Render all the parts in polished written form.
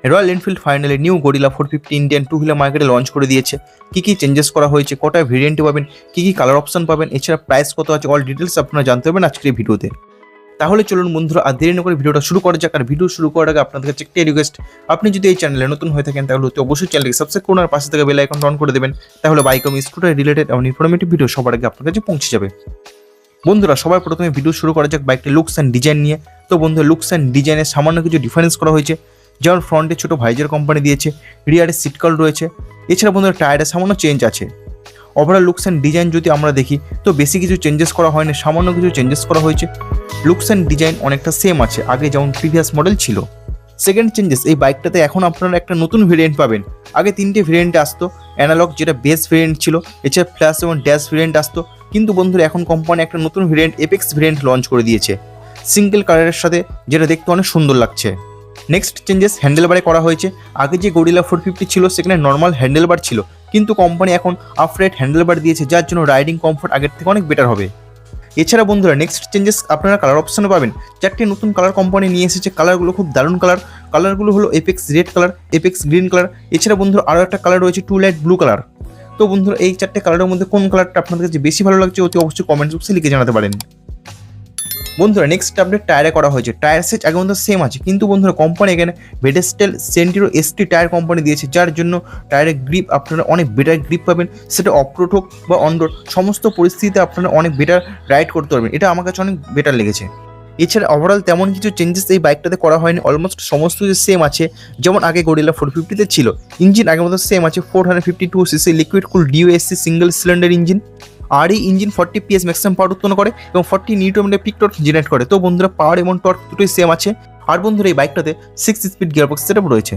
Royal Enfield finally new gorilla 450 Indian to wheeler মার্কেটে launch করে দিয়েছে। কী চেঞ্জেস করা হয়েছে, কটা ভেরিয়েন্টে পাবেন, কী কালার অপশন পাবেন, এছাড়া প্রাইস কত আছে, অল ডিটেলস আপনারা জানতে পারবেন আজকের ভিডিওতে। তাহলে চলুন বন্ধুরা আর দেরি না করে ভিডিওটা শুরু করা যাক। আর ভিডিও শুরু করার আগে আপনাদের কাছে একটা রিকোয়েস্ট, আপনি যদি এই চ্যানেলে নতুন হয়ে থাকেন তাহলে অবশ্যই চ্যানেলকে সাবস্ক্রাইব করুন আর পাশে থেকে বেল আইকন অন করে দেবেন। তাহলে বাইক এবং স্কুটার রিলেটেড এবং ইনফরমেটিভ ভিডিও সবার আগে আপনার কাছে পৌঁছে যাবে। বন্ধুরা সবার প্রথমে ভিডিও শুরু করা যাক বাইকটির লুকস অ্যান্ড ডিজাইন নিয়ে। তো বন্ধুরা লুকস অ্যান্ড ডিজাইনের সামান্য কিছু ডিফারেন্স করা হয়েছে, যেমন ফ্রন্টে ছোটো ভাইজার কোম্পানি দিয়েছে, রিয়ারে সিট কল রয়েছে, এছাড়া বন্ধুরা টায়ারের সামান্য চেঞ্জ আছে। ওভারঅল লুকস অ্যান্ড ডিজাইন যদি আমরা দেখি তো বেশি কিছু চেঞ্জেস করা হয়নি, সামান্য কিছু চেঞ্জেস করা হয়েছে। লুকস অ্যান্ড ডিজাইন অনেকটা সেম আছে আগে যেমন প্রিভিয়াস মডেল ছিল। সেকেন্ড চেঞ্জেস, এই বাইকটাতে এখন আপনারা একটা নতুন ভেরিয়েন্ট পাবেন। আগে 3টে ভেরিয়েন্টে আসতো, অ্যানালগ যেটা বেস ভেরিয়েন্ট ছিল, এছাড়া প্লাস এবং ড্যাশ ভেরিয়েন্ট আসতো। কিন্তু বন্ধুরা এখন কোম্পানি একটা নতুন ভেরিয়েন্ট এপেক্স ভেরিয়েন্ট লঞ্চ করে দিয়েছে সিঙ্গেল কালারের সাথে, যেটা দেখতে অনেক সুন্দর লাগছে। নেক্সট চেঞ্জেস হ্যান্ডেলবারে করা হয়েছে। আগে যে গরিলা 450 ছিল সেখানে নর্মাল হ্যান্ডেলবার ছিল, কিন্তু কোম্পানি এখন আপরাইট হ্যান্ডেলবার দিয়েছে, যার জন্য রাইডিং কমফোর্ট আগের থেকে অনেক বেটার হবে। এছাড়া বন্ধুরা নেক্সট চেঞ্জেস আপনারা কালার অপশনে পাবেন। 4টে নতুন কালার কোম্পানি নিয়ে এসেছে, কালারগুলো খুব দারুণ কালার। কালারগুলো হলো apex red colour, apex green colour, এছাড়া বন্ধুরা আরও একটা কালার রয়েছে টু লাইট ব্লু কালার। তো বন্ধুরা এই 4টে কালারের মধ্যে কোন কালারটা আপনাদের কাছে বেশি ভালো লাগছে অতি অবশ্যই কমেন্ট বক্সে লিখে জানাতে পারেন। বন্ধুরা নেক্সট আপডেট টায়ারে করা হয়েছে। টায়ার সেট আগে মধ্যে সেম আছে, কিন্তু বন্ধুরা কোম্পানি এখানে ভেডেস্টেল সেন্টিরো এসটি টায়ার কোম্পানি দিয়েছে, যার জন্য টায়ারের গ্রিপ আপনারা অনেক বেটার গ্রিপ পাবেন। সেটা অফরোড হোক বা অনরোড সমস্ত পরিস্থিতিতে আপনারা অনেক বেটার রাইড করতে পারবেন। এটা আমার কাছে অনেক বেটার লেগেছে। এছাড়া ওভারঅল তেমন কিছু চেঞ্জেস এই বাইকটাতে করা হয়নি, অলমোস্ট সমস্ত কিছু সেম আছে যেমন আগে গরিলা 450-তে ছিল। ইঞ্জিন আগের মতো সেম আছে, 452cc liquid cool DOSC single cylinder engine. আর এই ইঞ্জিন 40 PS ম্যাক্সিমাম পাওয়ার উৎপন্ন করে এবং 40 নিউটনের পিক টর্ক জেনারেট করে। তো বন্ধুরা পাওয়ার এবং টর্ক দুটোই সেম আছে। আর বন্ধুরা এই বাইকটাতে 6 স্পিড গিয়ারবক্স সেটআপ রয়েছে।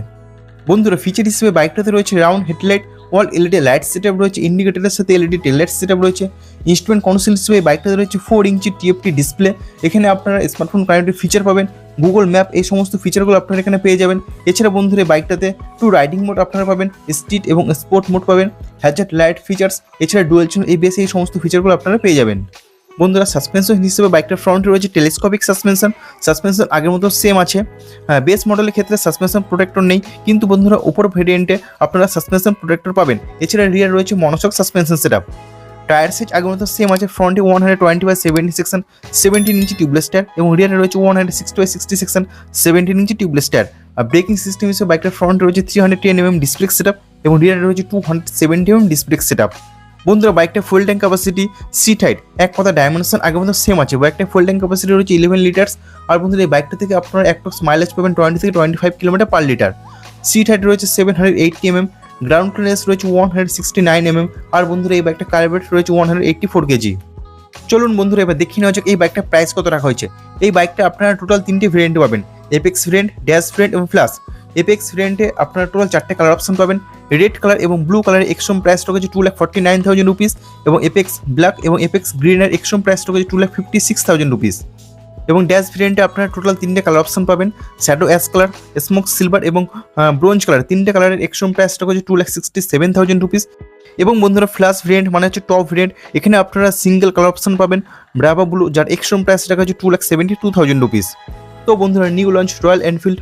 বন্ধুরা ফিচার হিসেবে বাইকটাতে রয়েছে রাউন্ড হেডলাইট, ওয়াল এলইডি লাইট সেটআপ রয়েছে, ইন্ডিকেটরের সাথে এলইডি টেল লাইট সেটআপ রয়েছে। ইনস্ট্রুমেন্ট কনসোল হিসেবে বাইকটাতে রয়েছে 4 ইঞ্চি TFT ডিসপ্লে। এখানে আপনারা স্মার্টফোন কানেক্টেড ফিচার পাবেন, গুগল ম্যাপ, এই সমস্ত ফিচারগুলো আপনারা এখানে পেয়ে যাবেন। এছাড়া বন্ধুরা এই বাইকটাতে 2 রাইডিং মোড আপনারা পাবেন, স্ট্রিট এবং স্পোর্ট মোড পাবেন, হ্যাজার্ড লাইট ফিচার্স, এছাড়া ডুয়াল চ্যানেল ABS, এই সমস্ত ফিচারগুলো আপনারা পেয়ে যাবেন। বন্ধুরা সাসপেনশন হিসেবে বাইকটার ফ্রন্টে রয়েছে টেলিস্কোপিক সাসপেনশন আগের মতো সেম আছে। বেস মডেলের ক্ষেত্রে সাসপেনশন প্রোটেক্টর নেই, কিন্তু বন্ধুরা উপর ভেরিয়েন্টে আপনারা সাসপেনশন প্রোটেক্টর পাবেন। এছাড়া রিয়ার রয়েছে monoshock suspension setup. Tyre size আগের মতো সেম আছে, ফ্রন্টে 120/70 সেকশন 17 ইঞ্চি টিউবলেস টায়ার এবং রিয়ারে রয়েছে 160/60 সেকশন 17 ইঞ্চি টিউবলেস টায়ার। আর ব্রেকিং সিস্টেম হিসেবে বাইকটার ফ্রন্টে রয়েছে 310mm ডিসপ্লে সেটআপ এবং রিয়ারে রয়েছে 270mm ডিসপ্লে সেটআপ। বন্ধুরা বাইকটা fuel tank capacity, seat height, এক কথা ডাইমেনশন আগের মতো সেম আছে। বাইকটা ফুয়েল ট্যাঙ্ক ক্যাপাসিটি রয়েছে 11 লিটার্স। আর বন্ধুরা এই বাইকটা থেকে আপনারা অ্যাপ্রক্স মাইলেজ পাবেন 20 থেকে 25 kilometre per litre. Seat height রয়েছে 780mm, গ্রাউন্ড ক্লিয়ারেন্স রয়েছে 169mm। আর বন্ধুরা এই বাইকটা কার্বেট রয়েছে 184 কেজি। চলুন বন্ধুরা এবার দেখিয়ে নেওয়া যাক এই বাইকটার প্রাইস কত রাখা হয়েছে। এই বাইকটা আপনারা টোটাল 3টে ভেরিয়েন্টে পাবেন, এপেক্স ভেরিয়েন্ট, ড্যাশ ভেরিয়েন্ট এবং প্লাস। এপেক্স ভেরিয়েন্টে আপনারা টোটাল 4টে কালার অপশন পাবেন। রেড কালার এবং ব্লু কালারের এক্সট্রিম প্রাইস রয়েছে 2,49,000 রুপিস এবং এপেক্স ব্ল্যাক এবং এপেক্স গ্রিনের এক্সট্রিম প্রাইস রয়েছে 2,56,000 রুপিস। এবং ড্যাশ ভেরিয়েন্টে আপনারা টোটাল 3টে কালার অপশন পাবেন, shadow ash colour, smoke silver এবং ব্রোঞ্জ কালার। 3টে কালারের এক্সট্রিম প্রাইস রয়েছে 2,67,000 রুপিস। এবং বন্ধুরা ফ্ল্যাশ ভেরিয়েন্ট মানে হচ্ছে টপ ভেরিয়েন্ট, এখানে আপনারা সিঙ্গেল কালার অপশন পাবেন ব্রাভা ব্লু, যার এক্সট্রিম প্রাইস রাখা হচ্ছে 2,72,000 রুপিস। তো বন্ধুরা new launch royal Enfield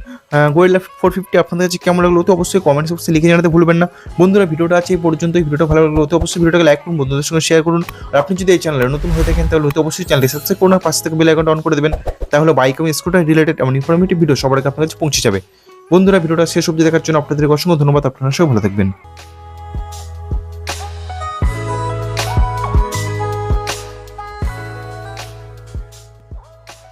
gorilla 450 আপনাদের কাছে কেমন লাগলো তো অবশ্যই কমেন্টস বক্সে লিখে জানাতে ভুলবেন না। বন্ধুরা ভিডিওটা আছে এই পর্যন্ত, ভিডিওটা ভালো লাগলো তো অবশ্যই ভিডিওটাকে লাইক করুন, বন্ধুদের সঙ্গে শেয়ার করুন। আর আপনি যদি এই চ্যানেলে নতুন হয়ে থাকেন তাহলে অবশ্যই চ্যানেলটি সাবস্ক্রাইব করুন আর পাশে থেকে বেল আইকনটা অন করে দেবেন। তাহলে বাইক এবং স্কুটার রিলেটেড এমন ইনফরমেটিভ ভিডিও সবার আগে আপনার কাছে পৌঁছে যাবে। বন্ধুরা ভিডিওটা শেষ অবধি দেখার জন্য আপনাদের অসংখ্য ধন্যবাদ। আপনারা সবাই ভালো থাকবেন।